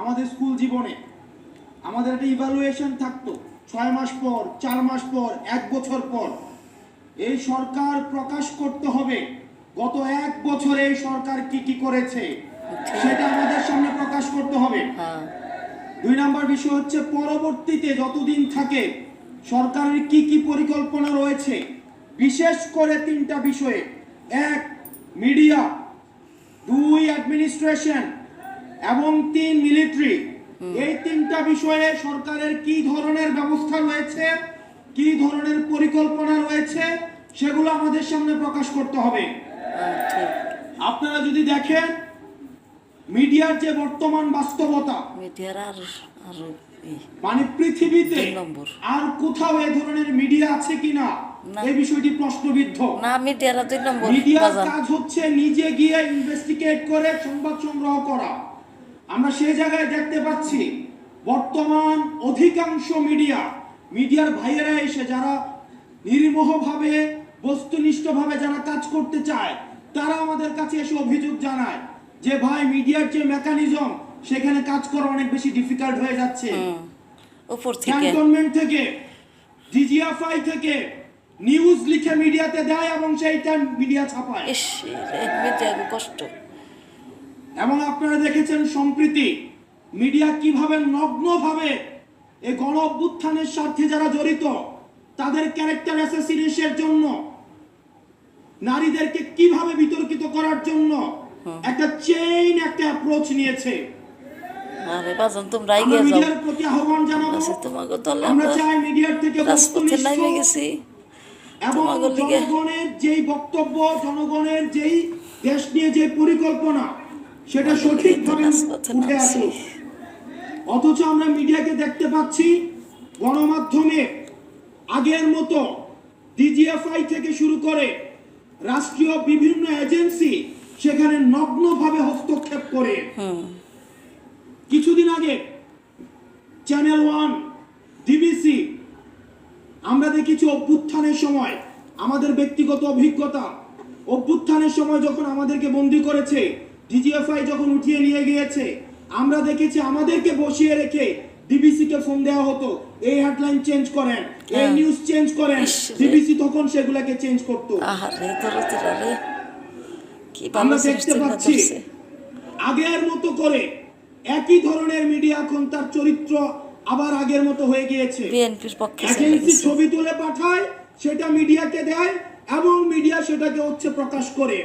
আমাদের স্কুল জীবনে আমাদের একটা ইভ্যালুয়েশন থাকতো 6 মাস পর, 4 মাস পর, 1 বছর পর। এই সরকার প্রকাশ করতে হবে গত 1 বছরে এই সরকার কি কি করেছে সেটা আমাদের সামনে প্রকাশ করতে হবে। 2 নম্বর বিষয় হচ্ছে পরবর্তীতে যতদিন থাকে সরকারের কি কি পরিকল্পনা রয়েছে, বিশেষ করে 3টা বিষয়ে। 1 মিডিয়া, 2 অ্যাডমিনিস্ট্রেশন এবং 3 মিলিটারি। এই 3টা বিষয়ে সরকারের কি ধরনের ব্যবস্থা রয়েছে, কি ধরনের পরিকল্পনা রয়েছে সেগুলো আমাদের সামনে প্রকাশ করতে হবে। আপনারা যদি দেখেন মিডিয়ার যে বর্তমান বাস্তবতা, মানে পৃথিবীতে আর কোথাও এই ধরনের মিডিয়া আছে কিনা এই বিষয়টি প্রশ্নবিদ্ধ। মিডিয়ার কাজ হচ্ছে নিজে গিয়ে ইনভেস্টিগেট করে সংবাদ সংগ্রহ করা। আমরা সেই জায়গায় দেখতে পাচ্ছি বর্তমান অধিকাংশ মিডিয়ার ভাইয়েরা এসে যারা নির্মোহভাবে বস্তুনিষ্ঠভাবে যারা কাজ করতে চায় তারা আমাদের কাছে এসে অভিযোগ জানায় যে ভাই মিডিয়ার যে মেকানিজম সেখানে কাজ করা অনেক বেশি ডিফিকাল্ট হয়ে যাচ্ছে। ক্যান্টনমেন্ট থেকে, ডিজিএফআই থেকে নিউজ লিখে মিডিয়াতে দেয় এবং সেইটা মিডিয়া ছাপায়। কষ্ট। এবং আপনারা দেখেছেন সম্প্রতি মিডিয়া কিভাবে নগ্নভাবে এই গণ অভ্যুত্থানের স্বার্থে যারা জড়িত তাদের ক্যারেক্টার অ্যাসাসিনেশনের জন্য, নারীদেরকে কিভাবে বিতর্কিত করার জন্য একটা চেইন, একটা অ্যাপ্রোচ নিয়েছে। মিডিয়ার প্রতি আহ্বান জানাবো, আমরা চাই মিডিয়ার থেকে বস্তুনিষ্ঠ এবং জনগণের যেই বক্তব্য, জনগণের যেই দেশ নিয়ে যে পরিকল্পনা সেটা সঠিকভাবে উঠে আসে। অথচ আমরা মিডিয়াকে দেখতে পাচ্ছি গণমাধ্যমে আগের মতো ডিজিএফআই থেকে শুরু করে রাষ্ট্রীয় বিভিন্ন এজেন্সি সেখানে নগ্নভাবে হস্তক্ষেপ করে। কিছুদিন আগে চ্যানেল 1, ডিবিসি, আমরা দেখেছি অভ্যুত্থানের সময় আমাদের ব্যক্তিগত অভিজ্ঞতা, অভ্যুত্থানের সময় যখন আমাদেরকে বন্দী করেছে, ডিজিএফআই যখন উঠিয়ে নিয়ে গিয়েছে, আমরা দেখেছি আমাদেরকে বসিয়ে রেখে ডিবিসি কে ফোন দেওয়া হতো, এই হেডলাইন চেঞ্জ করেন, এই নিউজ চেঞ্জ করেন। ডিবিসি তখন সেগুলোকে চেঞ্জ করতো। আমরা দেখতে পাচ্ছি আগের মতো করে একই ধরনের মিডিয়া এখন তার চরিত্র আবার আগের মতো হয়ে গিয়েছে। এজেন্সি ছবি তুলে পাঠায়, সেটা মিডিয়াকে দেয় এবং মিডিয়া সেটাকে প্রকাশ করে।